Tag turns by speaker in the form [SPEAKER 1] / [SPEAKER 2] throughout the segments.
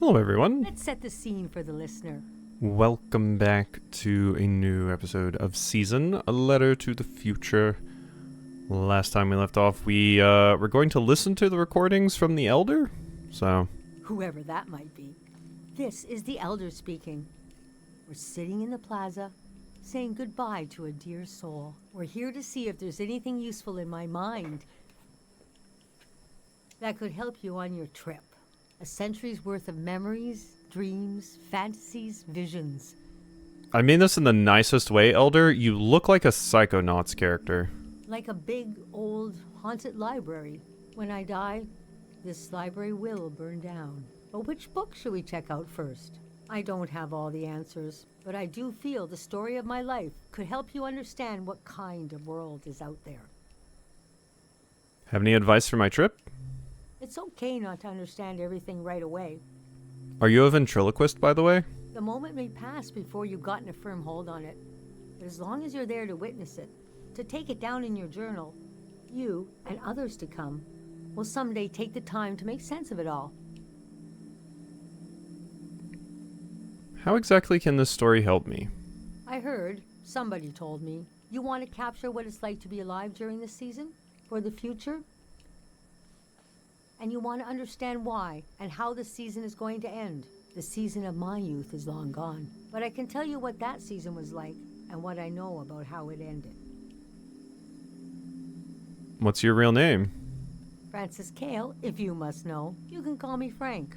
[SPEAKER 1] Hello, everyone.
[SPEAKER 2] Let's set the scene for the listener.
[SPEAKER 1] Welcome back to a new episode of Season, A Letter to the Future. Last time we left off, we're going to listen to the recordings from the Elder, so...
[SPEAKER 2] Whoever that might be. This is the Elder speaking. We're sitting in the plaza, saying goodbye to a dear soul. We're here to see if there's anything useful in my mind that could help you on your trip. A century's worth of memories, dreams, fantasies, visions.
[SPEAKER 1] I mean this in the nicest way, Elder. You look like a Psychonauts character.
[SPEAKER 2] Like a big, old, haunted library. When I die, this library will burn down. But which book should we check out first? I don't have all the answers, but I do feel the story of my life could help you understand what kind of world is out there.
[SPEAKER 1] Have any advice for my trip?
[SPEAKER 2] It's okay not to understand everything right away.
[SPEAKER 1] Are you a ventriloquist, by the way?
[SPEAKER 2] The moment may pass before you've gotten a firm hold on it. But as long as you're there to witness it, to take it down in your journal, you, and others to come, will someday take the time to make sense of it all.
[SPEAKER 1] How exactly can this story help me?
[SPEAKER 2] I heard, somebody told me, you want to capture what it's like to be alive during this season? For the future? And you want to understand why and how the season is going to end. The season of my youth is long gone, but I can tell you what that season was like and what I know about how it ended.
[SPEAKER 1] What's your real name?
[SPEAKER 2] Francis Cale, if you must know. You can call me Frank.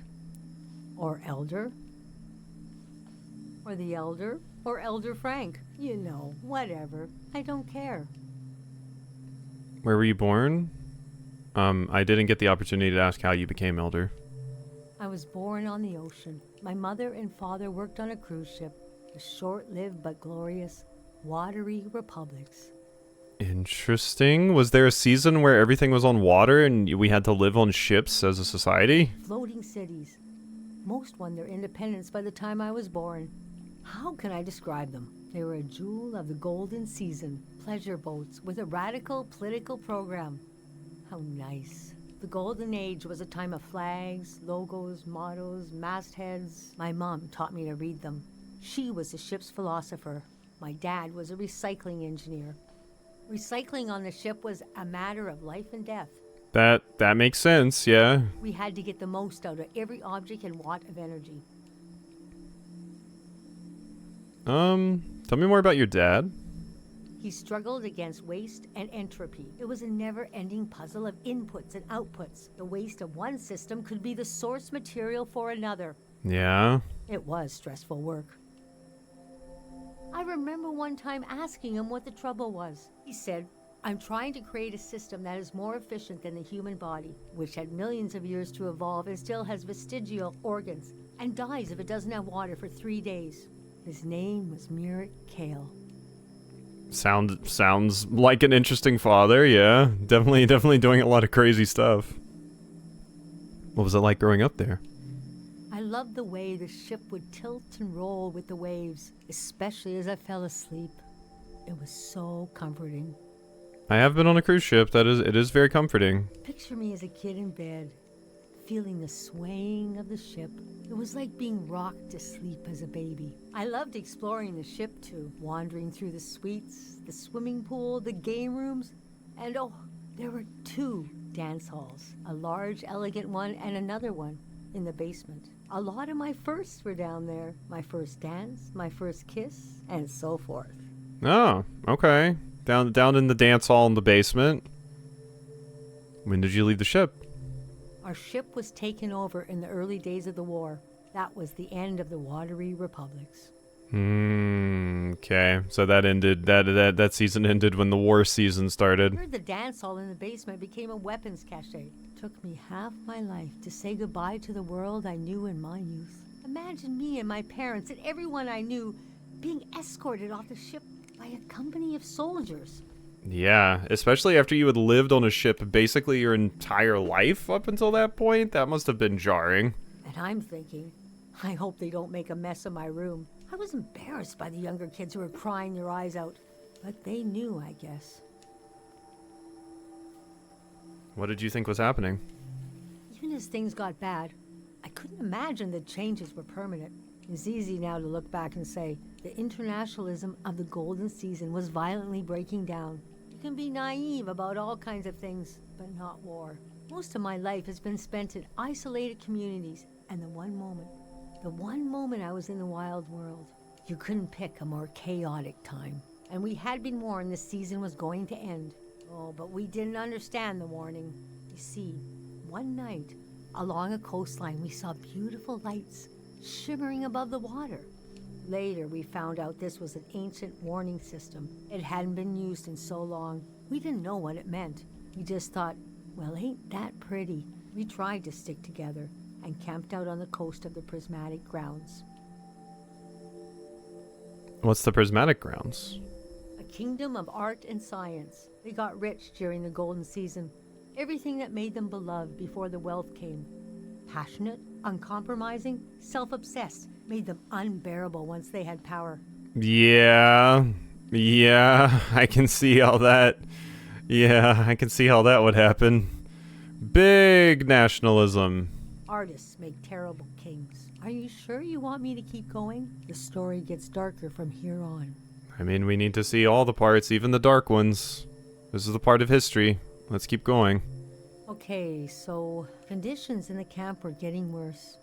[SPEAKER 2] Or Elder. Or the Elder. Or Elder Frank. You know, whatever. I don't care.
[SPEAKER 1] Where were you born? I didn't get the opportunity to ask how you became Elder.
[SPEAKER 2] I was born on the ocean. My mother and father worked on a cruise ship. The short-lived but glorious watery republics.
[SPEAKER 1] Interesting. Was there a season where everything was on water and we had to live on ships as a society?
[SPEAKER 2] Floating cities. Most won their independence by the time I was born. How can I describe them? They were a jewel of the golden season. Pleasure boats with a radical political program. How nice. The golden age was a time of flags, logos, mottos, mastheads. My mom taught me to read them. She was a ship's philosopher. My dad was a recycling engineer. Recycling on the ship was a matter of life and death.
[SPEAKER 1] That makes sense, yeah.
[SPEAKER 2] We had to get the most out of every object and watt of energy.
[SPEAKER 1] Tell me more about your dad.
[SPEAKER 2] He struggled against waste and entropy. It was a never-ending puzzle of inputs and outputs. The waste of one system could be the source material for another.
[SPEAKER 1] Yeah?
[SPEAKER 2] It was stressful work. I remember one time asking him what the trouble was. He said, I'm trying to create a system that is more efficient than the human body, which had millions of years to evolve and still has vestigial organs, and dies if it doesn't have water for 3 days. His name was Merrick Cale.
[SPEAKER 1] Sounds like an interesting father, yeah. Definitely doing a lot of crazy stuff. What was it like growing up there?
[SPEAKER 2] I loved the way the ship would tilt and roll with the waves, especially as I fell asleep. It was so comforting.
[SPEAKER 1] I have been on a cruise ship. It is very comforting.
[SPEAKER 2] Picture me as a kid in bed, feeling the swaying of the ship. It was like being rocked to sleep as a baby. I loved exploring the ship too, wandering through the suites, the swimming pool, the game rooms, and oh, there were 2 dance halls, a large, elegant one and another one in the basement. A lot of my firsts were down there. My first dance, my first kiss, and so forth.
[SPEAKER 1] Oh, okay. Down in the dance hall in the basement. When did you leave the ship?
[SPEAKER 2] Our ship was taken over in the early days of the war. That was the end of the watery republics.
[SPEAKER 1] Okay. So that ended, that season ended when the war season started.
[SPEAKER 2] I heard the dance hall in the basement became a weapons cache. It took me half my life to say goodbye to the world I knew in my youth. Imagine me and my parents and everyone I knew being escorted off the ship by a company of soldiers.
[SPEAKER 1] Yeah, especially after you had lived on a ship basically your entire life up until that point. That must have been jarring.
[SPEAKER 2] And I'm thinking, I hope they don't make a mess of my room. I was embarrassed by the younger kids who were crying their eyes out. But they knew, I guess.
[SPEAKER 1] What did you think was happening?
[SPEAKER 2] Even as things got bad, I couldn't imagine the changes were permanent. It's easy now to look back and say the internationalism of the golden season was violently breaking down. You can be naive about all kinds of things, but not war. Most of my life has been spent in isolated communities, and the one moment I was in the wild world, you couldn't pick a more chaotic time. And we had been warned the season was going to end. Oh, but we didn't understand the warning. You see, one night, along a coastline, we saw beautiful lights shimmering above the water. Later, we found out this was an ancient warning system. It hadn't been used in so long. We didn't know what it meant. We just thought, well, ain't that pretty? We tried to stick together and camped out on the coast of the Prismatic Grounds.
[SPEAKER 1] What's the Prismatic Grounds?
[SPEAKER 2] A kingdom of art and science. They got rich during the golden season. Everything that made them beloved before the wealth came. Passionate, uncompromising, self-obsessed, made them unbearable once they had power.
[SPEAKER 1] Yeah, I can see how that... Yeah, I can see how that would happen. Big nationalism.
[SPEAKER 2] Artists make terrible kings. Are you sure you want me to keep going? The story gets darker from here on.
[SPEAKER 1] I mean, we need to see all the parts, even the dark ones. This is the part of history. Let's keep going.
[SPEAKER 2] Okay, so conditions in the camp were getting worse.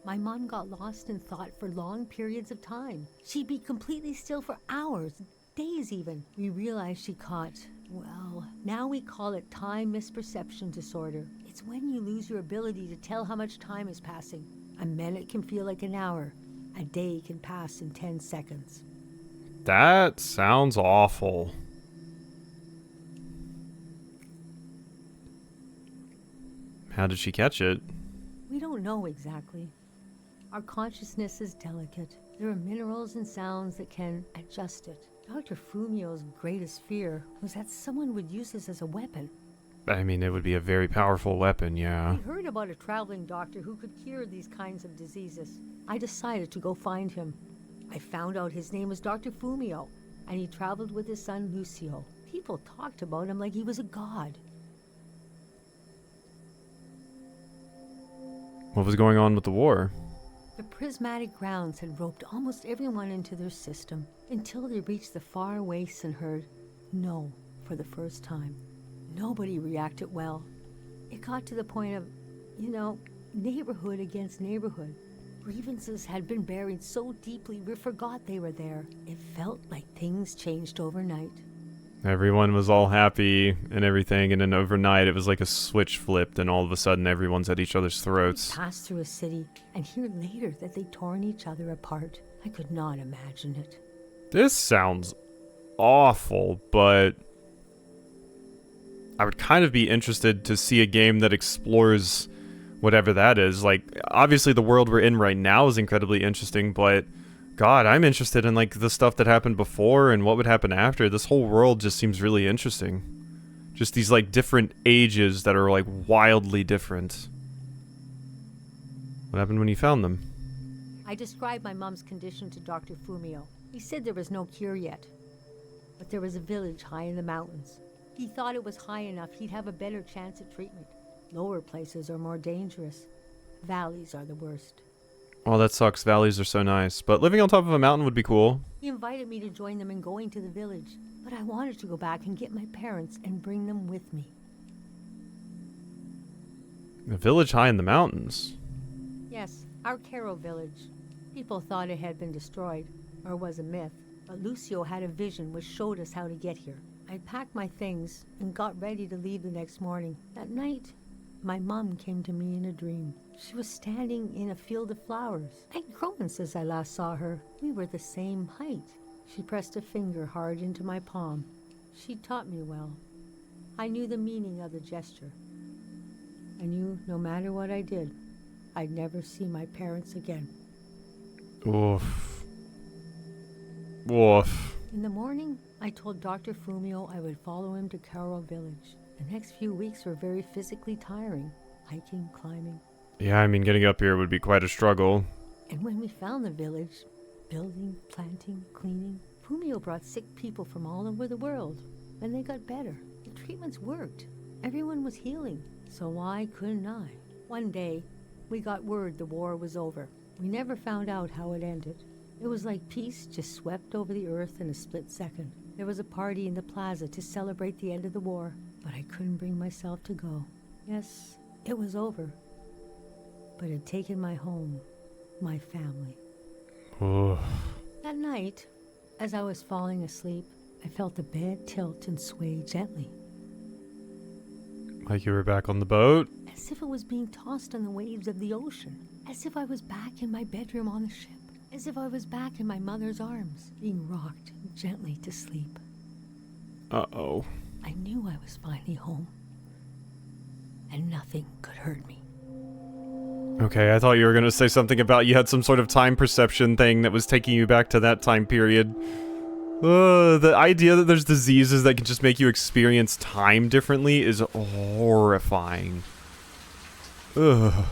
[SPEAKER 2] My mom got lost in thought for long periods of time. She'd be completely still for hours, days even. We realized she caught, well, now we call it time misperception disorder. It's when you lose your ability to tell how much time is passing. A minute can feel like an hour. A day can pass in 10 seconds.
[SPEAKER 1] That sounds awful. How did she catch it?
[SPEAKER 2] We don't know exactly. Our consciousness is delicate. There are minerals and sounds that can adjust it. Dr. Fumio's greatest fear was that someone would use this as a weapon.
[SPEAKER 1] I mean, it would be a very powerful weapon, yeah.
[SPEAKER 2] We heard about a traveling doctor who could cure these kinds of diseases. I decided to go find him. I found out his name was Dr. Fumio, and he traveled with his son Lucio. People talked about him like he was a god.
[SPEAKER 1] What was going on with the war?
[SPEAKER 2] The Prismatic Grounds had roped almost everyone into their system until they reached the far wastes and heard no for the first time. Nobody reacted well. It got to the point of, neighborhood against neighborhood. Grievances had been buried so deeply we forgot they were there. It felt like things changed overnight.
[SPEAKER 1] Everyone was all happy and everything, and then overnight it was like a switch flipped, and all of a sudden everyone's at each other's throats.
[SPEAKER 2] We passed through a city and hear later that they'd torn each other apart. I could not imagine it.
[SPEAKER 1] This sounds awful, but I would kind of be interested to see a game that explores whatever that is. Like, obviously the world we're in right now is incredibly interesting, but God, I'm interested in like the stuff that happened before and what would happen after. This whole world just seems really interesting. Just these like different ages that are like wildly different. What happened when you found them?
[SPEAKER 2] I described my mom's condition to Dr. Fumio. He said there was no cure yet, but there was a village high in the mountains. He thought it was high enough he'd have a better chance at treatment. Lower places are more dangerous. Valleys are the worst.
[SPEAKER 1] Oh, that sucks. Valleys are so nice. But living on top of a mountain would be cool.
[SPEAKER 2] He invited me to join them in going to the village, but I wanted to go back and get my parents and bring them with me.
[SPEAKER 1] A village high in the mountains?
[SPEAKER 2] Yes, our Caro village. People thought it had been destroyed, or was a myth, but Lucio had a vision which showed us how to get here. I packed my things and got ready to leave the next morning. That night, my mom came to me in a dream. She was standing in a field of flowers. I'd grown since I last saw her. We were the same height. She pressed a finger hard into my palm. She taught me well. I knew the meaning of the gesture. I knew no matter what I did, I'd never see my parents again.
[SPEAKER 1] Oof. Oof.
[SPEAKER 2] In the morning, I told Dr. Fumio I would follow him to Caro village. The next few weeks were very physically tiring. Hiking, climbing.
[SPEAKER 1] Yeah, I mean, getting up here would be quite a struggle.
[SPEAKER 2] And when we found the village, building, planting, cleaning, Fumio brought sick people from all over the world. And they got better. The treatments worked. Everyone was healing. So why couldn't I? One day, we got word the war was over. We never found out how it ended. It was like peace just swept over the earth in a split second. There was a party in the plaza to celebrate the end of the war, but I couldn't bring myself to go. Yes, it was over, but it had taken my home, my family.
[SPEAKER 1] Oh.
[SPEAKER 2] That night, as I was falling asleep, I felt the bed tilt and sway gently,
[SPEAKER 1] Like you were back on the boat?
[SPEAKER 2] as if it was being tossed on the waves of the ocean, as if I was back in my bedroom on the ship, as if I was back in my mother's arms, being rocked gently to sleep.
[SPEAKER 1] Uh-oh.
[SPEAKER 2] I knew I was finally home, and nothing could hurt me.
[SPEAKER 1] Okay, I thought you were gonna say something about you had some sort of time perception thing that was taking you back to that time period. The idea that there's diseases that can just make you experience time differently is horrifying. Ugh.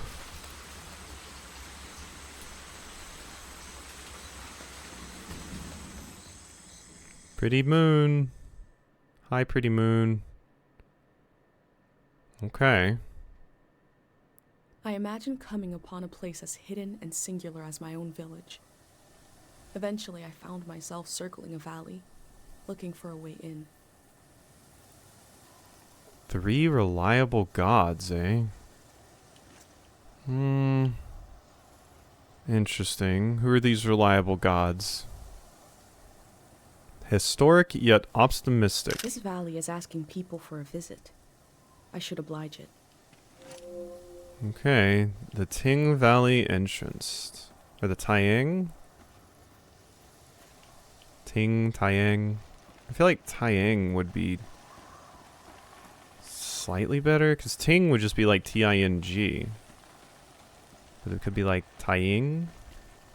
[SPEAKER 1] Pretty moon. Hi, pretty moon. Okay.
[SPEAKER 3] I imagined coming upon a place as hidden and singular as my own village. Eventually, I found myself circling a valley, looking for a way in.
[SPEAKER 1] 3 reliable gods, eh? Interesting. Who are these reliable gods? Historic yet optimistic.
[SPEAKER 3] This valley is asking people for a visit. I should oblige it.
[SPEAKER 1] Okay, the Tieng Valley entrance. Or the Tieng? Tieng. I feel like Tieng would be slightly better, because Ting would just be like T-I-N-G. But it could be like Tieng?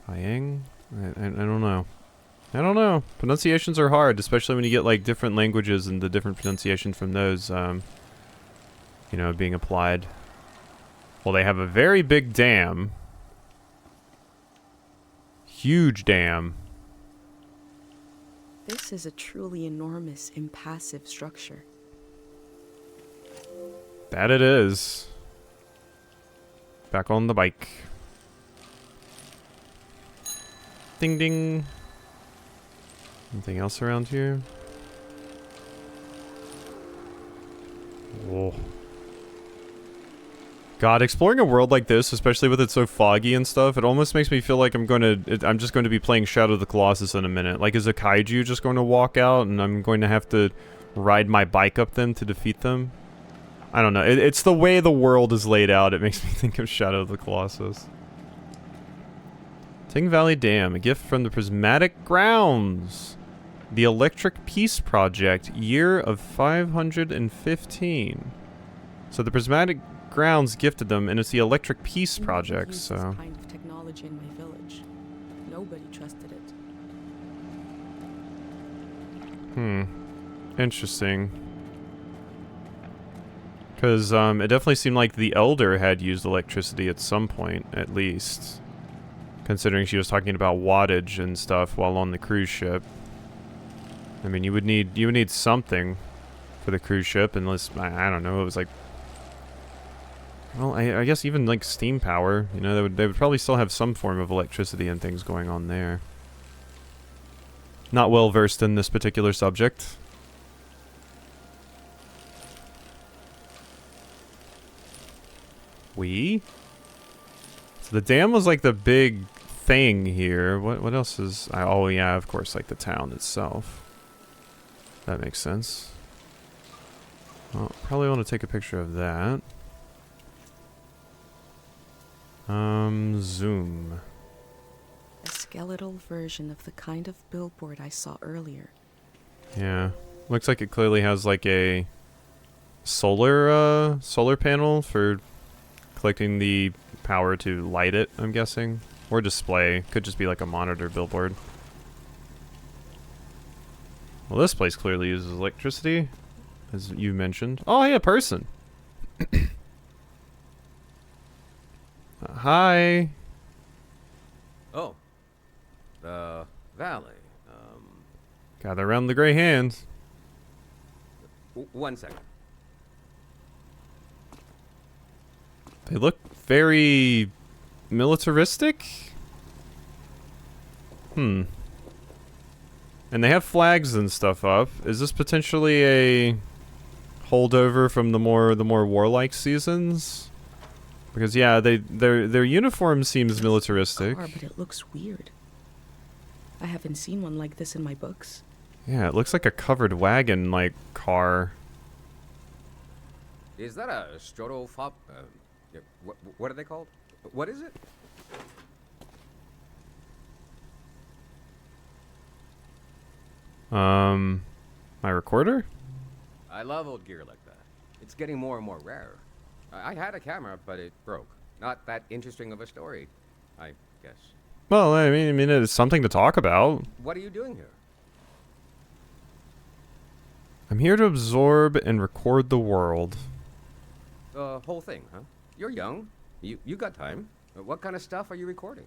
[SPEAKER 1] Tieng? I don't know. I don't know. Pronunciations are hard, especially when you get like different languages and the different pronunciation from those, you know, being applied. Well, they have a very big dam. Huge dam.
[SPEAKER 3] This is a truly enormous, impassive structure.
[SPEAKER 1] That it is. Back on the bike. Ding ding. Anything else around here? Whoa. God, exploring a world like this, especially with it so foggy and stuff, it almost makes me feel like I'm just going to be playing Shadow of the Colossus in a minute. Like, is a kaiju just going to walk out and I'm going to have to ride my bike up them to defeat them? I don't know. It's the way the world is laid out. It makes me think of Shadow of the Colossus. Ting Valley Dam, a gift from the Prismatic Grounds. The Electric Peace Project, year of 515. So the Prismatic Grounds gifted them, and it's the Electric Peace Project, so...
[SPEAKER 3] This kind of technology in my village. Nobody trusted it.
[SPEAKER 1] Interesting. Because, it definitely seemed like the Elder had used electricity at some point, at least. Considering she was talking about wattage and stuff while on the cruise ship. I mean, you would need something for the cruise ship, unless, I don't know, it was like... Well, I guess even, like, steam power, you know, they would probably still have some form of electricity and things going on there. Not well versed in this particular subject. So the dam was like the big thing here. What else is... oh yeah, of course, like the town itself. That makes sense. Well, probably want to take a picture of that. Zoom.
[SPEAKER 3] A skeletal version of the kind of billboard I saw earlier.
[SPEAKER 1] Yeah. Looks like it clearly has like a solar panel for collecting the power to light it, I'm guessing. Or display. Could just be like a monitor billboard. Well, this place clearly uses electricity, as you mentioned. Oh, yeah, person. Hi.
[SPEAKER 4] Oh. Valley.
[SPEAKER 1] Gather around the gray hands.
[SPEAKER 4] 1 second.
[SPEAKER 1] They look very militaristic. And they have flags and stuff up. Is this potentially a holdover from the more warlike seasons? Because yeah, their uniform seems militaristic.
[SPEAKER 3] Car, but it looks weird. I haven't seen one like this in my books.
[SPEAKER 1] Yeah, it looks like a covered wagon like car.
[SPEAKER 4] Is that a strotofop? What are they called? What is it?
[SPEAKER 1] My recorder?
[SPEAKER 4] I love old gear like that. It's getting more and more rare. I had a camera, but it broke. Not that interesting of a story, I guess.
[SPEAKER 1] Well, I mean, it's something to talk about.
[SPEAKER 4] What are you doing here?
[SPEAKER 1] I'm here to absorb and record the world.
[SPEAKER 4] The whole thing, huh? You're young. You got time. What kind of stuff are you recording?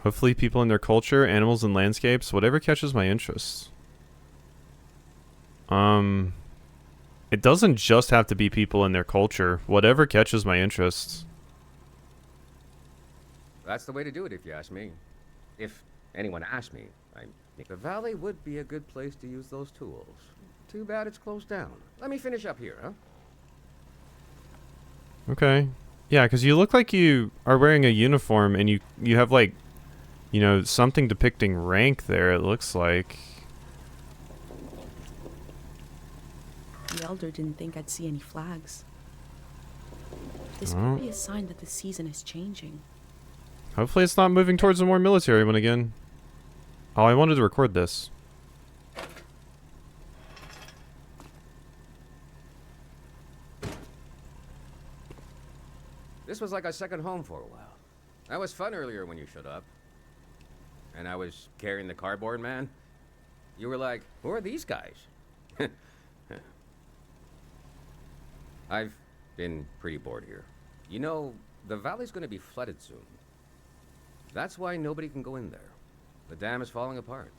[SPEAKER 1] Hopefully people in their culture, animals and landscapes, whatever catches my interest. It doesn't just have to be people in their culture. Whatever catches my interest.
[SPEAKER 4] That's the way to do it, if you ask me. If anyone asked me, I think the valley would be a good place to use those tools. Too bad it's closed down. Let me finish up here, huh?
[SPEAKER 1] Okay. Yeah, because you look like you are wearing a uniform and you have like, you know, something depicting rank there, it looks like.
[SPEAKER 3] The elder didn't think I'd see any flags. This could be a sign that the season is changing.
[SPEAKER 1] Hopefully it's not moving towards a more military one again. Oh, I wanted to record this.
[SPEAKER 4] This was like a second home for a while. That was fun earlier when you showed up. And I was carrying the cardboard man. You were like, who are these guys? I've been pretty bored here. You know, the valley's gonna be flooded soon. That's why nobody can go in there. The dam is falling apart.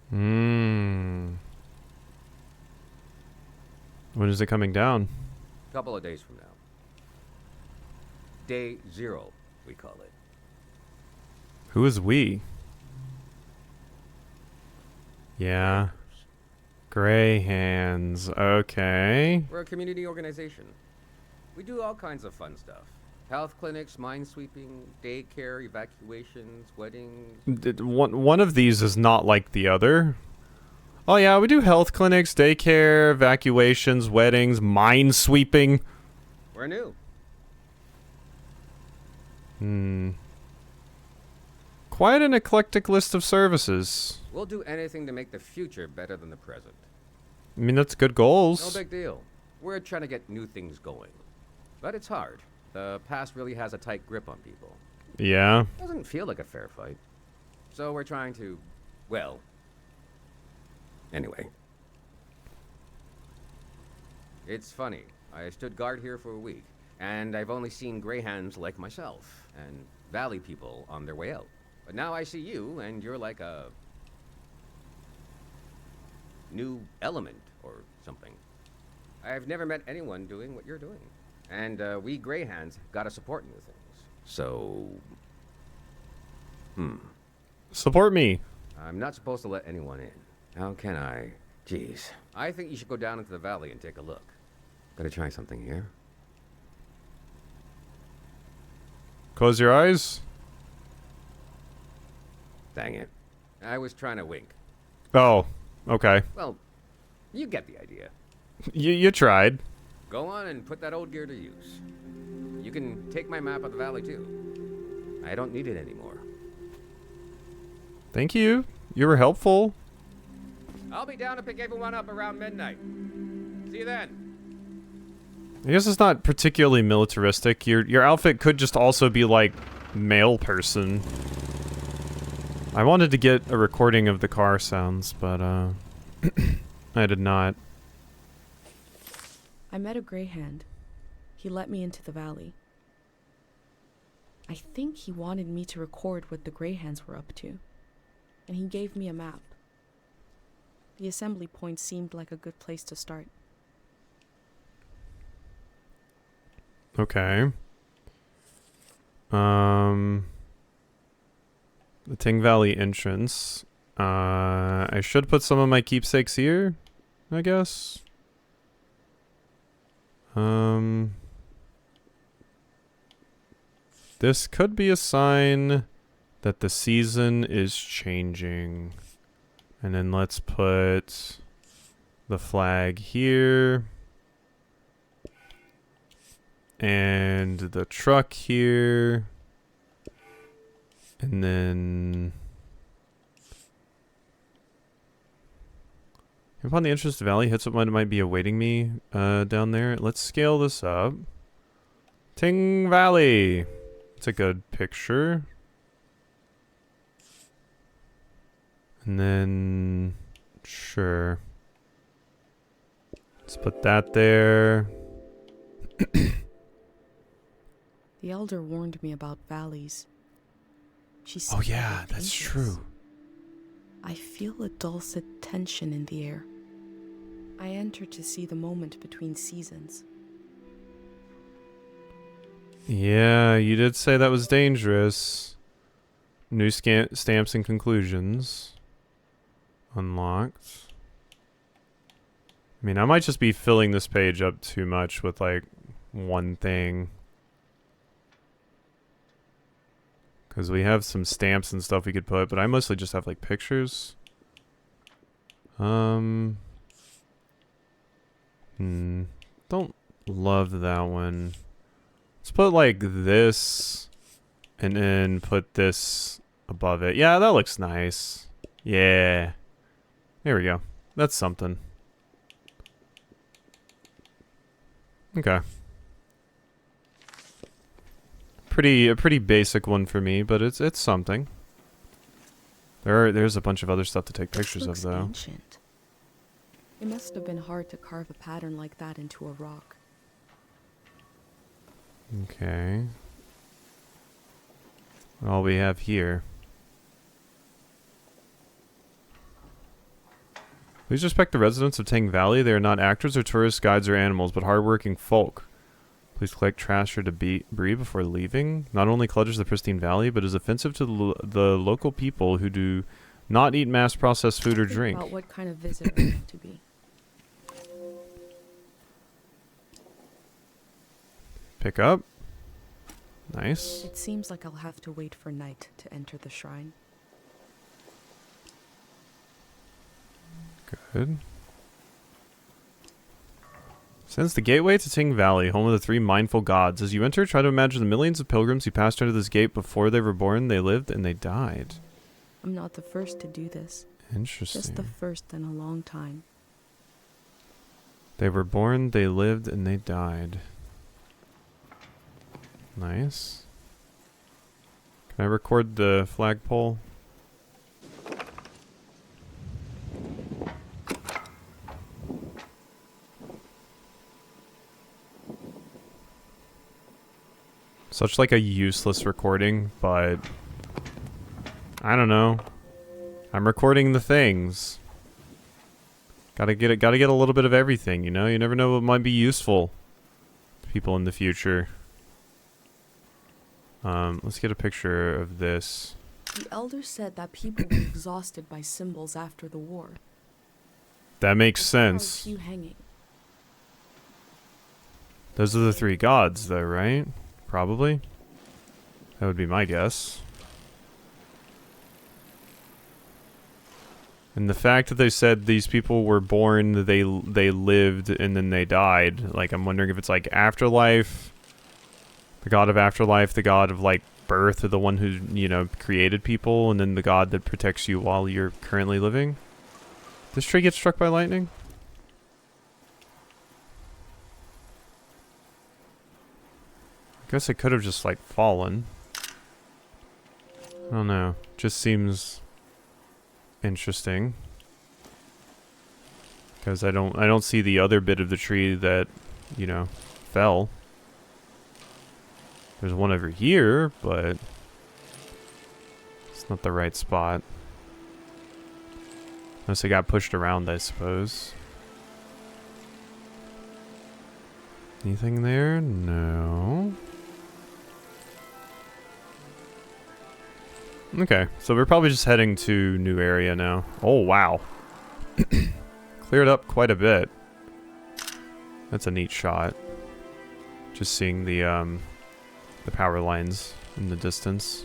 [SPEAKER 1] When is it coming down?
[SPEAKER 4] Couple of days from now. Day 0, we call it.
[SPEAKER 1] Who is we? Yeah. Gray hands. Okay.
[SPEAKER 4] We're a community organization. We do all kinds of fun stuff. Health clinics, minesweeping, daycare, evacuations, weddings.
[SPEAKER 1] One of these is not like the other. Oh yeah, we do health clinics, daycare, evacuations, weddings, minesweeping.
[SPEAKER 4] We're new.
[SPEAKER 1] Quite an eclectic list of services.
[SPEAKER 4] We'll do anything to make the future better than the present.
[SPEAKER 1] I mean, that's good goals.
[SPEAKER 4] No big deal. We're trying to get new things going. But it's hard. The past really has a tight grip on people.
[SPEAKER 1] Yeah.
[SPEAKER 4] Doesn't feel like a fair fight. So we're trying to, well, anyway. It's funny. I stood guard here for a week, and I've only seen greyhounds like myself, and valley people on their way out. But now I see you, and you're like a new element or something. I've never met anyone doing what you're doing. And we greyhounds gotta support new things. So,
[SPEAKER 1] Support me.
[SPEAKER 4] I'm not supposed to let anyone in. How can I? Jeez. I think you should go down into the valley and take a look. Gotta try something here.
[SPEAKER 1] Close your eyes.
[SPEAKER 4] Dang it. I was trying to wink.
[SPEAKER 1] Oh, okay.
[SPEAKER 4] Well, you get the idea.
[SPEAKER 1] You tried.
[SPEAKER 4] Go on and put that old gear to use. You can take my map of the valley too. I don't need it anymore.
[SPEAKER 1] Thank you. You were helpful.
[SPEAKER 4] I'll be down to pick everyone up around midnight. See you then.
[SPEAKER 1] I guess it's not particularly militaristic. Your outfit could just also be like male person. I wanted to get a recording of the car sounds, but I did not.
[SPEAKER 3] I met a greyhound. He let me into the valley. I think he wanted me to record what the greyhounds were up to, and he gave me a map. The assembly point seemed like a good place to start.
[SPEAKER 1] Okay. The Tieng Valley entrance. I should put some of my keepsakes here, I guess. This could be a sign that the season is changing. And then let's put the flag here. And the truck here. And then upon the entrance to the valley, hits what might be awaiting me down there. Let's scale this up. Tieng Valley. It's a good picture. And then, sure. Let's put that there.
[SPEAKER 3] The elder warned me about valleys. She said
[SPEAKER 1] Oh yeah,
[SPEAKER 3] they were
[SPEAKER 1] that's
[SPEAKER 3] dangerous.
[SPEAKER 1] true.
[SPEAKER 3] I feel a dulcet tension in the air. I enter to see the moment between seasons.
[SPEAKER 1] Yeah, you did say that was dangerous. New stamps and conclusions. Unlocked. I mean, I might just be filling this page up too much with, like, one thing. Because we have some stamps and stuff we could put, but I mostly just have, like, pictures. Don't love that one. Let's put, like, this, and then put this above it. Yeah, that looks nice. Yeah. There we go. That's something. Okay. A pretty basic one for me, but it's something. There's a bunch of other stuff to take pictures of, though.
[SPEAKER 3] Ancient. It must have been hard to carve a pattern like that into a rock.
[SPEAKER 1] Okay. All we have here. Please respect the residents of Tieng Valley. They are not actors or tourists, guides, or animals, but hardworking folk. Please collect trash or debris before leaving. Not only clutters the pristine valley, but is offensive to the local people who do not eat mass-processed food or
[SPEAKER 3] Think
[SPEAKER 1] drink.
[SPEAKER 3] about what kind of visitor we have to be.
[SPEAKER 1] Pick up. Nice.
[SPEAKER 3] It seems like I'll have to wait for night to enter the shrine.
[SPEAKER 1] Good. Sends the gateway to Tieng Valley, home of the three mindful gods. As you enter, try to imagine the millions of pilgrims who passed under this gate before they were born, they lived, and they died.
[SPEAKER 3] I'm not the first to do this.
[SPEAKER 1] Interesting.
[SPEAKER 3] Just the first in a long time.
[SPEAKER 1] They were born, they lived, and they died. Nice. Can I record the flagpole? Such like a useless recording, but I don't know. I'm recording the things. Gotta get a little bit of everything, you know? You never know what might be useful to people in the future. Let's get a picture of this.
[SPEAKER 3] The elder said that people were exhausted by symbols after the war.
[SPEAKER 1] That makes
[SPEAKER 3] There are a
[SPEAKER 1] sense.
[SPEAKER 3] few hanging.
[SPEAKER 1] Those are the three gods, though, right? Probably. That would be my guess. And the fact that they said these people were born, they lived, and then they died. Like, I'm wondering if it's like afterlife. The god of afterlife, the god of like birth, or the one who, you know, created people, and then the god that protects you while you're currently living. This tree gets struck by lightning? I guess it could have just like fallen. I don't know. Just seems interesting. Because I don't see the other bit of the tree that, you know, fell. There's one over here, but it's not the right spot. Unless it got pushed around, I suppose. Anything there? No. Okay, so we're probably just heading to new area now. Oh, wow. Cleared up quite a bit. That's a neat shot. Just seeing the power lines in the distance.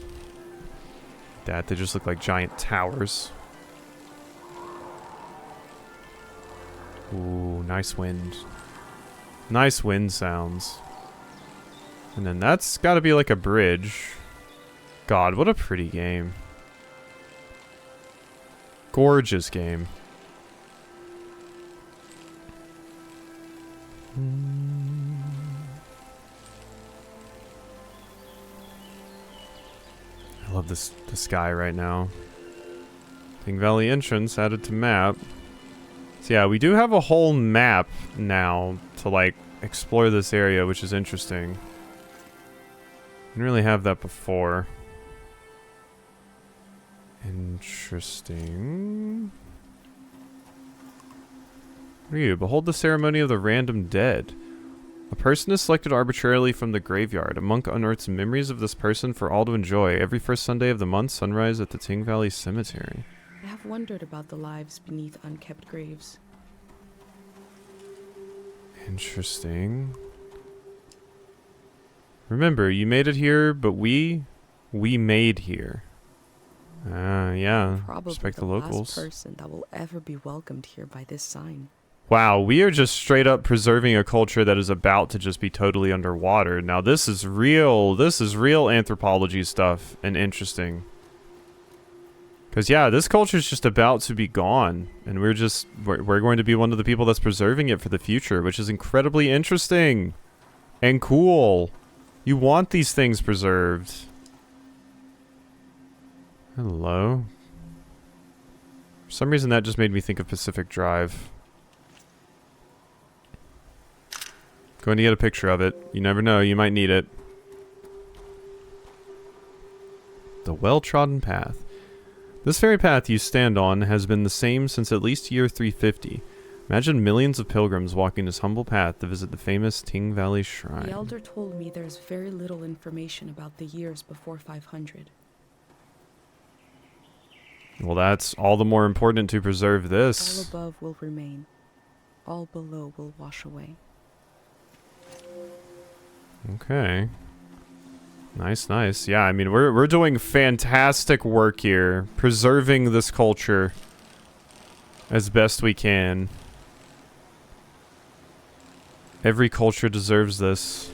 [SPEAKER 1] They just look like giant towers. Ooh, nice wind. Nice wind sounds. And then that's gotta be like a bridge. God, what a pretty game. Gorgeous game. I love the sky right now. Tieng Valley entrance added to map. So yeah, we do have a whole map now to like explore this area, which is interesting. Didn't really have that before. Interesting. What are you? Behold the ceremony of the random dead. A person is selected arbitrarily from the graveyard. A monk unearths memories of this person for all to enjoy every first Sunday of the month, sunrise at the Tieng Valley Cemetery.
[SPEAKER 3] I have wondered about the lives beneath unkept graves.
[SPEAKER 1] Interesting. Remember, you made it here, but we made here. Yeah.
[SPEAKER 3] Probably
[SPEAKER 1] Respect
[SPEAKER 3] the
[SPEAKER 1] the locals.
[SPEAKER 3] last person that will ever be welcomed here by this sign.
[SPEAKER 1] Wow, we are just straight up preserving a culture that is about to just be totally underwater. Now this is real anthropology stuff and interesting. Because yeah, this culture is just about to be gone. And we're going to be one of the people that's preserving it for the future, which is incredibly interesting and cool. You want these things preserved. Hello. For some reason that just made me think of Pacific Drive. Going to get a picture of it. You never know, you might need it. The well-trodden path. This very path you stand on has been the same since at least year 350. Imagine millions of pilgrims walking this humble path to visit the famous Tieng Valley Shrine.
[SPEAKER 3] The elder told me there's very little information about the years before 500.
[SPEAKER 1] Well, that's all the more important to preserve
[SPEAKER 3] All
[SPEAKER 1] this.
[SPEAKER 3] above will remain. All below will wash away.
[SPEAKER 1] Okay. Nice, nice. Yeah, I mean, we're doing fantastic work here, preserving this culture as best we can. Every culture deserves this.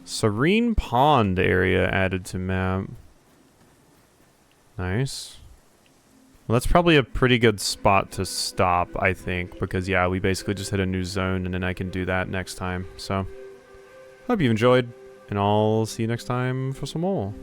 [SPEAKER 1] Serene Pond area added to map. Nice. Well, that's probably a pretty good spot to stop, I think, because yeah, we basically just hit a new zone and then I can do that next time. So, hope you enjoyed, and I'll see you next time for some more.